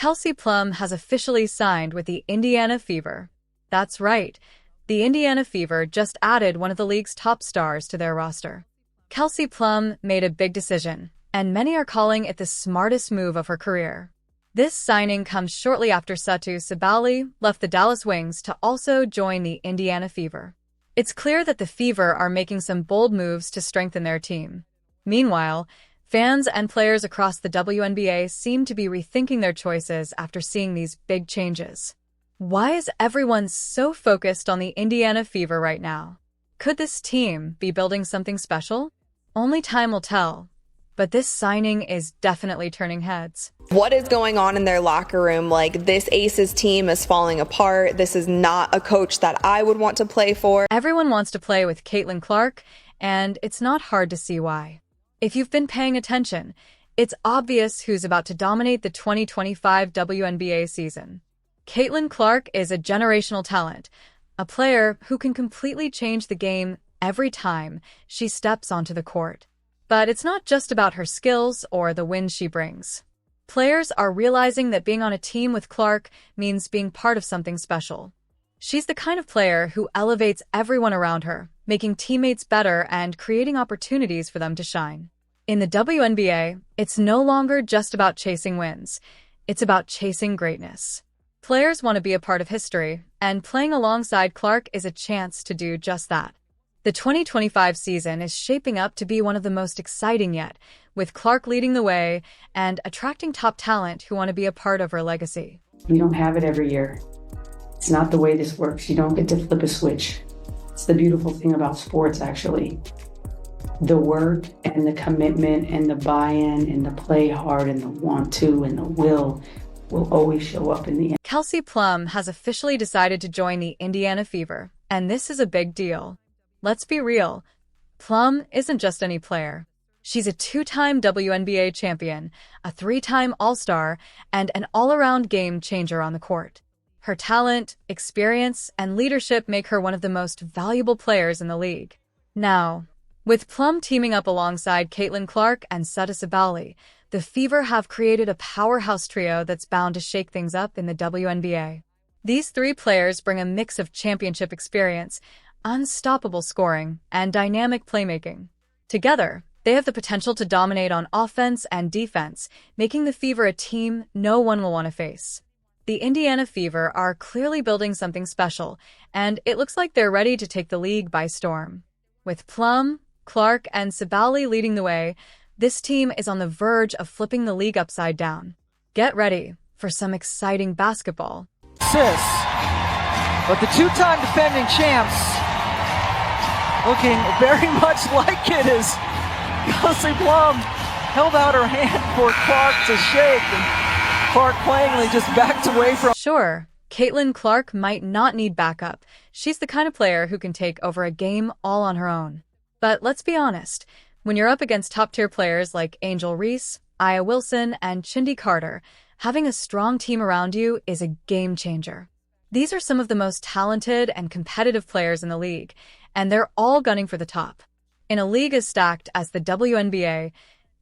Kelsey Plum has officially signed with the Indiana Fever. That's right, the Indiana Fever just added one of the league's top stars to their roster. Kelsey Plum made a big decision, and many are calling it the smartest move of her career. This signing comes shortly after Satou Sabally left the Dallas Wings to also join the Indiana Fever. It's clear that the Fever are making some bold moves to strengthen their team. Meanwhile, fans and players across the WNBA seem to be rethinking their choices after seeing these big changes. Why is everyone so focused on the Indiana Fever right now? Could this team be building something special? Only time will tell, but this signing is definitely turning heads. What is going on in their locker room? Like, this Aces team is falling apart. This is not a coach that I would want to play for. Everyone wants to play with Caitlin Clark, and it's not hard to see why. If you've been paying attention, it's obvious who's about to dominate the 2025 WNBA season. Caitlin Clark is a generational talent, a player who can completely change the game every time she steps onto the court. But it's not just about her skills or the wins she brings. Players are realizing that being on a team with Clark means being part of something special. She's the kind of player who elevates everyone around her, making teammates better and creating opportunities for them to shine. In the WNBA, it's no longer just about chasing wins. It's about chasing greatness. Players want to be a part of history, and playing alongside Clark is a chance to do just that. The 2025 season is shaping up to be one of the most exciting yet, with Clark leading the way and attracting top talent who want to be a part of her legacy. We don't have it every year. It's not the way this works. You don't get to flip a switch. It's the beautiful thing about sports, actually. The work and the commitment and the buy-in and the play hard and the want to and the will always show up in the end. Kelsey Plum has officially decided to join the Indiana Fever, and this is a big deal. Let's be real, Plum isn't just any player. She's a two-time WNBA champion, a three-time All-Star, and an all-around game changer on the court. Her talent, experience, and leadership make her one of the most valuable players in the league. Now, with Plum teaming up alongside Caitlin Clark and Satou Sabally, the Fever have created a powerhouse trio that's bound to shake things up in the WNBA. These three players bring a mix of championship experience, unstoppable scoring, and dynamic playmaking. Together, they have the potential to dominate on offense and defense, making the Fever a team no one will want to face. The Indiana Fever are clearly building something special, and it looks like they're ready to take the league by storm. With Plum, Clark, and Sabally leading the way, this team is on the verge of flipping the league upside down. Get ready for some exciting basketball. But the two-time defending champs looking very much like it as Kelsey Plum held out her hand for Clark to shake, and Clark plainly just backed away from. Sure, Caitlin Clark might not need backup. She's the kind of player who can take over a game all on her own. But let's be honest, when you're up against top-tier players like Angel Reese, Aya Wilson, and Chindi Carter, having a strong team around you is a game changer. These are some of the most talented and competitive players in the league, and they're all gunning for the top. In a league as stacked as the WNBA,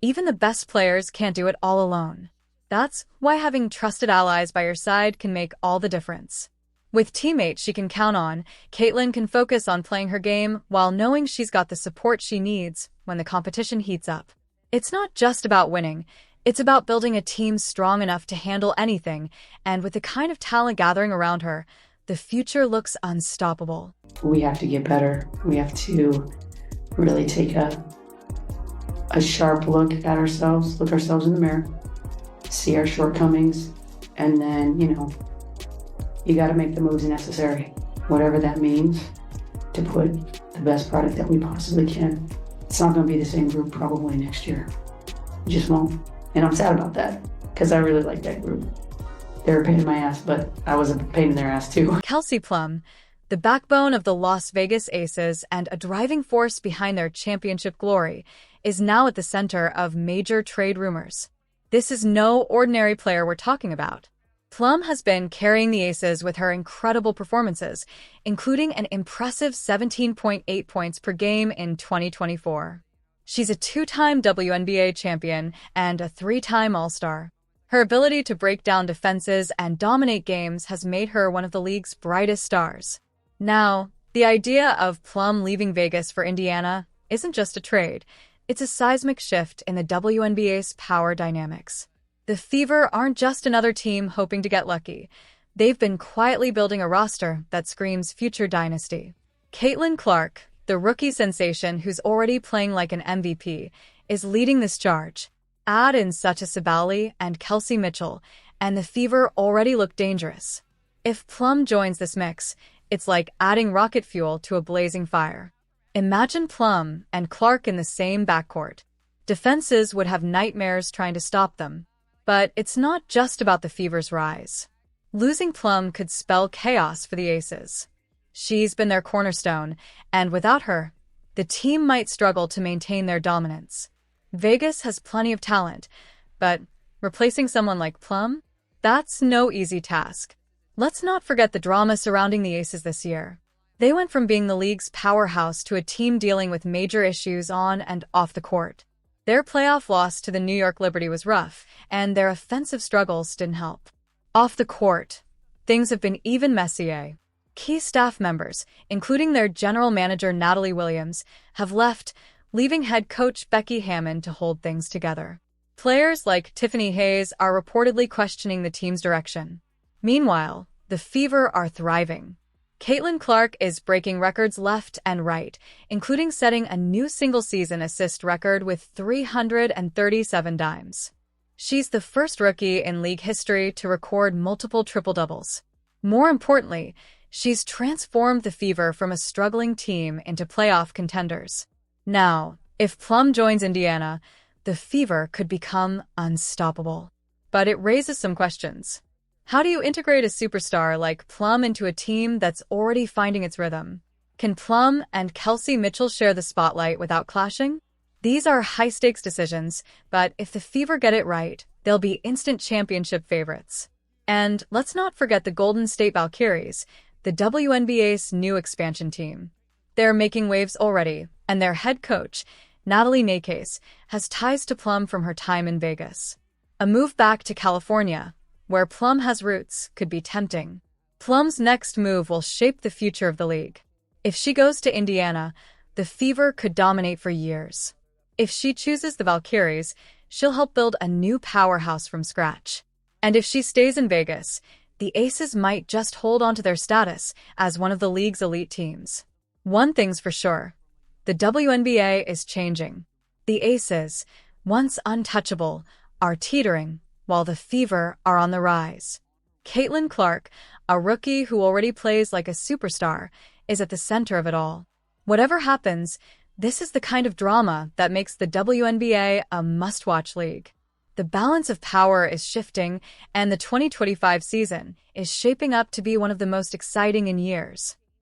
even the best players can't do it all alone. That's why having trusted allies by your side can make all the difference. With teammates she can count on, Caitlin can focus on playing her game while knowing she's got the support she needs when the competition heats up. It's not just about winning, it's about building a team strong enough to handle anything, and with the kind of talent gathering around her, the future looks unstoppable. We have to get better. We have to really take a sharp look at ourselves, look ourselves in the mirror, see our shortcomings, and then, you got to make the moves necessary, whatever that means, to put the best product that we possibly can. It's not going to be the same group probably next year. It just won't. And I'm sad about that because I really like that group. They're a pain in my ass, but I was a pain in their ass too. Kelsey Plum, the backbone of the Las Vegas Aces and a driving force behind their championship glory, is now at the center of major trade rumors. This is no ordinary player we're talking about. Plum has been carrying the Aces with her incredible performances, including an impressive 17.8 points per game in 2024. She's a two-time WNBA champion and a three-time All-Star. Her ability to break down defenses and dominate games has made her one of the league's brightest stars. Now, the idea of Plum leaving Vegas for Indiana isn't just a trade. It's a seismic shift in the WNBA's power dynamics. The Fever aren't just another team hoping to get lucky. They've been quietly building a roster that screams future dynasty. Caitlin Clark, the rookie sensation who's already playing like an MVP, is leading this charge. Add in Sacha Sabali and Kelsey Mitchell, and the Fever already look dangerous. If Plum joins this mix, it's like adding rocket fuel to a blazing fire. Imagine Plum and Clark in the same backcourt. Defenses would have nightmares trying to stop them. But it's not just about the Fever's rise. Losing Plum could spell chaos for the Aces. She's been their cornerstone, and without her, the team might struggle to maintain their dominance. Vegas has plenty of talent, but replacing someone like Plum? That's no easy task. Let's not forget the drama surrounding the Aces this year. They went from being the league's powerhouse to a team dealing with major issues on and off the court. Their playoff loss to the New York Liberty was rough, and their offensive struggles didn't help. Off the court, things have been even messier. Key staff members, including their general manager Natalie Williams, have left, leaving head coach Becky Hammond to hold things together. Players like Tiffany Hayes are reportedly questioning the team's direction. Meanwhile, the Fever are thriving. Caitlin Clark is breaking records left and right, including setting a new single-season assist record with 337 dimes. She's the first rookie in league history to record multiple triple-doubles. More importantly, she's transformed the Fever from a struggling team into playoff contenders. Now, if Plum joins Indiana, the Fever could become unstoppable. But it raises some questions. How do you integrate a superstar like Plum into a team that's already finding its rhythm? Can Plum and Kelsey Mitchell share the spotlight without clashing? These are high-stakes decisions, but if the Fever get it right, they'll be instant championship favorites. And let's not forget the Golden State Valkyries, the WNBA's new expansion team. They're making waves already, and their head coach, Natalie Nakase, has ties to Plum from her time in Vegas. A move back to California, where Plum has roots, could be tempting. Plum's next move will shape the future of the league. If she goes to Indiana, the Fever could dominate for years. If she chooses the Valkyries, she'll help build a new powerhouse from scratch. And if she stays in Vegas, the Aces might just hold on to their status as one of the league's elite teams. One thing's for sure, the WNBA is changing. The Aces, once untouchable, are teetering, while the Fever are on the rise. Caitlin Clark, a rookie who already plays like a superstar, is at the center of it all. Whatever happens, this is the kind of drama that makes the WNBA a must-watch league. The balance of power is shifting, and the 2025 season is shaping up to be one of the most exciting in years.